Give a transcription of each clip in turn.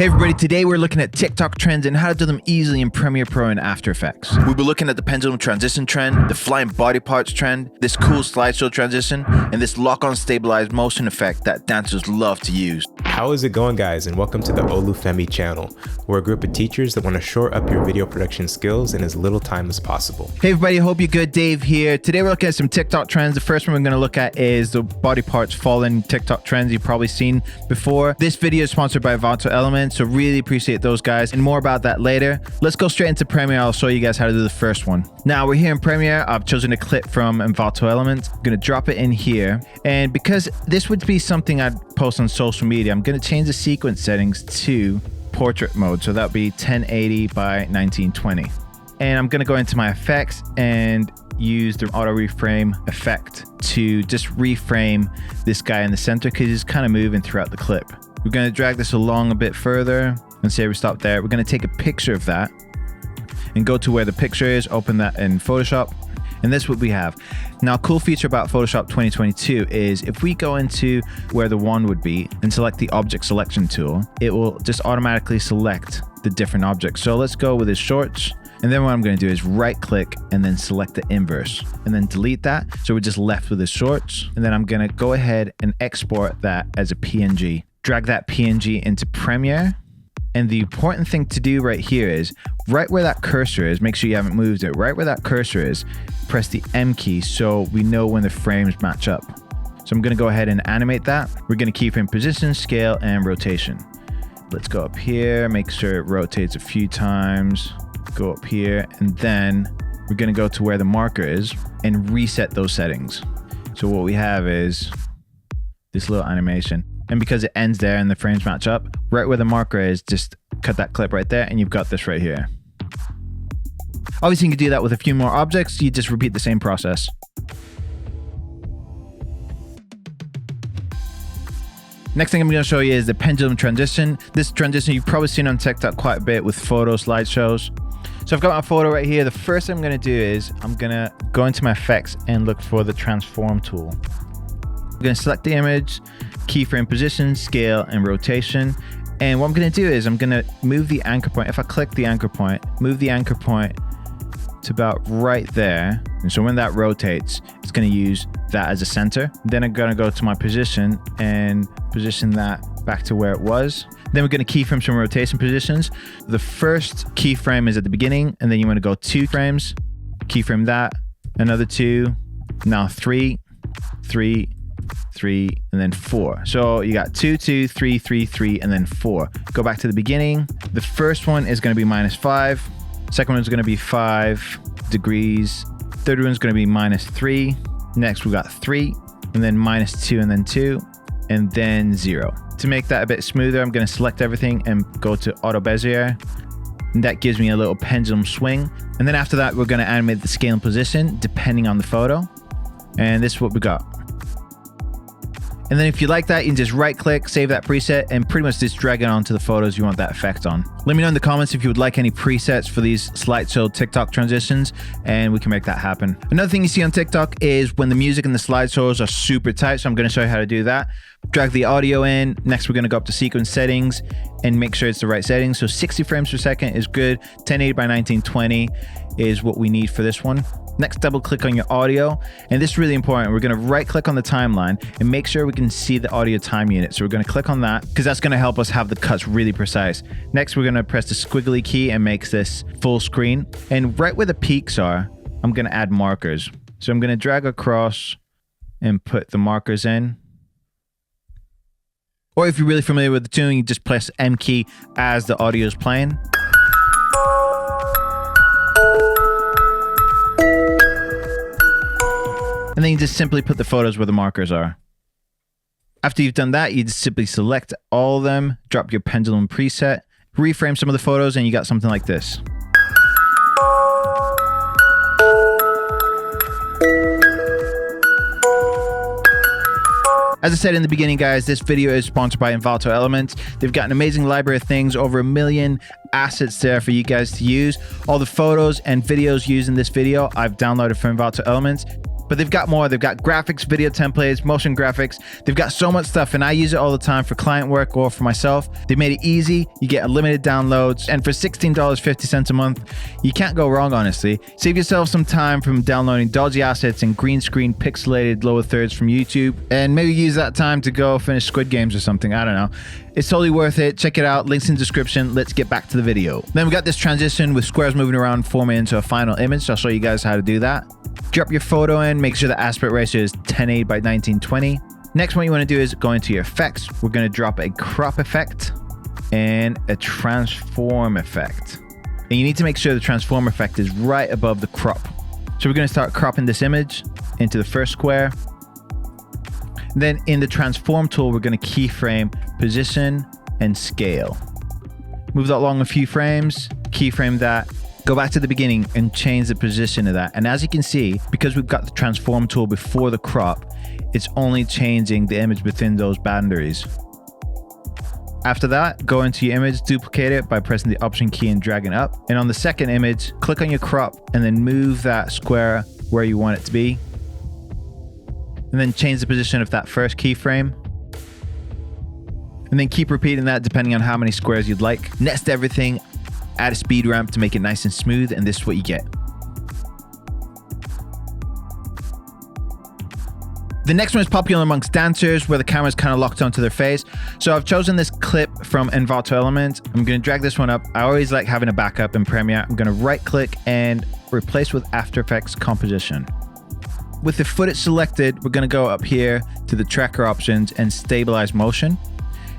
Hey everybody, today we're looking at TikTok trends and how to do them easily in Premiere Pro and After Effects. We'll be looking at the pendulum transition trend, the flying body parts trend, this cool slideshow transition, and this lock-on stabilized motion effect that dancers love to use. How is it going, guys, and welcome to the Olufemi channel. We're a group of teachers that want to shore up your video production skills in as little time as possible. Hey everybody, hope you're good. Dave here. Today we're looking at some TikTok trends. The first one we're going to look at is the body parts falling TikTok trends you've probably seen before. This video is sponsored by Envato Elements, so really appreciate those guys, and more about that later. Let's go straight into Premiere. I'll show you guys how to do the first one. Now we're here in Premiere. I've chosen a clip from Envato Elements. I'm going to drop it in here, and because this would be something I'd post on social media, I'm going to change the sequence settings to portrait mode, so that'll be 1080 by 1920. And I'm going to go into my effects and use the auto reframe effect to just reframe this guy in the center because he's kind of moving throughout the clip. We're going to drag this along a bit further and say we stop there. We're going to take a picture of that and go to where the picture is, open that in Photoshop, and this is what we have. Now, a cool feature about Photoshop 2022 is if we go into where the wand would be and select the object selection tool, it will just automatically select the different objects. So let's go with his shorts. And then what I'm going to do is right click and then select the inverse and then delete that. So we're just left with his shorts. And then I'm going to go ahead and export that as a PNG. Drag that PNG into Premiere. And the important thing to do right here is right where that cursor is, make sure you haven't moved it. Right where that cursor is, press the M key so we know when the frames match up. So I'm going to go ahead and animate that. We're going to keyframe position, scale, and rotation. Let's go up here, make sure it rotates a few times. Go up here, and then we're going to go to where the marker is and reset those settings. So what we have is this little animation, and because it ends there and the frames match up, right where the marker is, just cut that clip right there and you've got this right here. Obviously you can do that with a few more objects. You just repeat the same process. Next thing I'm going to show you is the pendulum transition. This transition you've probably seen on TikTok quite a bit with photo slideshows. So I've got my photo right here. The first thing I'm going to do is I'm going to go into my effects and look for the transform tool. I'm going to select the image, keyframe position, scale, and rotation. And what I'm going to do is I'm going to move the anchor point. If I click the anchor point, move the anchor point to about right there. And so when that rotates, it's going to use that as a center. Then I'm going to go to my position and position that back to where it was. Then we're going to keyframe some rotation positions. The first keyframe is at the beginning, and then you want to go 2 frames, keyframe that, another 2, now 3, 3, 3, and then 4. So you got 2, 2, 3, 3, 3, and then 4. Go back to the beginning. The first one is going to be -5. Second one is going to be 5 degrees. Third one is going to be -3. Next we got 3, and then -2, and then 2, and then 0. To make that a bit smoother, I'm going to select everything and go to Auto Bezier. And that gives me a little pendulum swing. And then after that, we're going to animate the scale and position depending on the photo. And this is what we got. And then if you like that, you can just right click, save that preset, and pretty much just drag it onto the photos you want that effect on. Let me know in the comments if you would like any presets for these slideshow TikTok transitions, and we can make that happen. Another thing you see on TikTok is when the music and the slideshows are super tight, so I'm going to show you how to do that. Drag the audio in. Next, we're going to go up to sequence settings and make sure it's the right settings. So 60 frames per second is good. 1080 by 1920 is what we need for this one. Next, double click on your audio. And this is really important. We're going to right click on the timeline and make sure we can see the audio time unit. So we're going to click on that because that's going to help us have the cuts really precise. Next, we're going to press the squiggly key and make this full screen. And right where the peaks are, I'm going to add markers. So I'm going to drag across and put the markers in. Or if you're really familiar with the tune, you just press M key as the audio is playing. And then you just simply put the photos where the markers are. After you've done that, you just simply select all of them, drop your pendulum preset, reframe some of the photos, and you got something like this. As I said in the beginning, guys, this video is sponsored by Envato Elements. They've got an amazing library of things, over 1 million assets there for you guys to use. All the photos and videos used in this video, I've downloaded from Envato Elements. but they've got more. They've got graphics, video templates, motion graphics. They've got so much stuff, and I use it all the time for client work or for myself. They made it easy. You get unlimited downloads, and for $16.50 a month, you can't go wrong, honestly. Save yourself some time from downloading dodgy assets and green screen pixelated lower thirds from YouTube, and maybe use that time to go finish Squid Games or something. I don't know. It's totally worth it. Check it out. Links in the description. Let's get back to the video. Then we got this transition with squares moving around, forming into a final image. So I'll show you guys how to do that. Drop your photo in. Make sure the aspect ratio is 1080 by 1920. Next, what you want to do is go into your effects. We're going to drop a crop effect and a transform effect. And you need to make sure the transform effect is right above the crop. So we're going to start cropping this image into the first square. Then in the transform tool, we're going to keyframe position and scale. Move that along a few frames, keyframe that, go back to the beginning and change the position of that. And as you can see, because we've got the transform tool before the crop, it's only changing the image within those boundaries. After that, go into your image, duplicate it by pressing the Option key and dragging up. And on the second image, click on your crop and then move that square where you want it to be. And then change the position of that first keyframe. And then keep repeating that depending on how many squares you'd like. Nest everything, add a speed ramp to make it nice and smooth, and this is what you get. The next one is popular amongst dancers where the camera's kind of locked onto their face. So I've chosen this clip from Envato Element. I'm going to drag this one up. I always like having a backup in Premiere. I'm going to right click and replace with After Effects composition. With the footage selected, we're going to go up here to the tracker options and stabilize motion.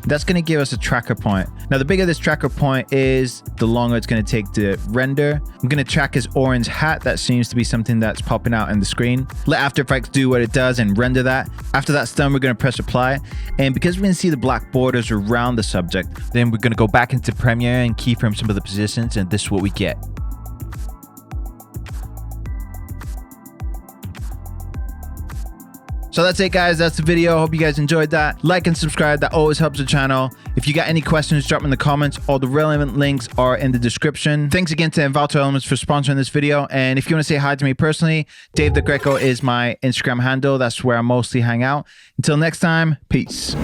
That's going to give us a tracker point. Now, the bigger this tracker point is, the longer it's going to take to render. I'm going to track his orange hat. That seems to be something that's popping out in the screen. Let After Effects do what it does and render that. After that's done, we're going to press apply. And because we can see the black borders around the subject, then we're going to go back into Premiere and keyframe some of the positions, and this is what we get. So that's it, guys. That's the video. Hope you guys enjoyed that. Like and subscribe. That always helps the channel. If you got any questions, drop them in the comments. All the relevant links are in the description. Thanks again to Envato Elements for sponsoring this video. And if you want to say hi to me personally, Dave the Greco is my Instagram handle. That's where I mostly hang out. Until next time, peace.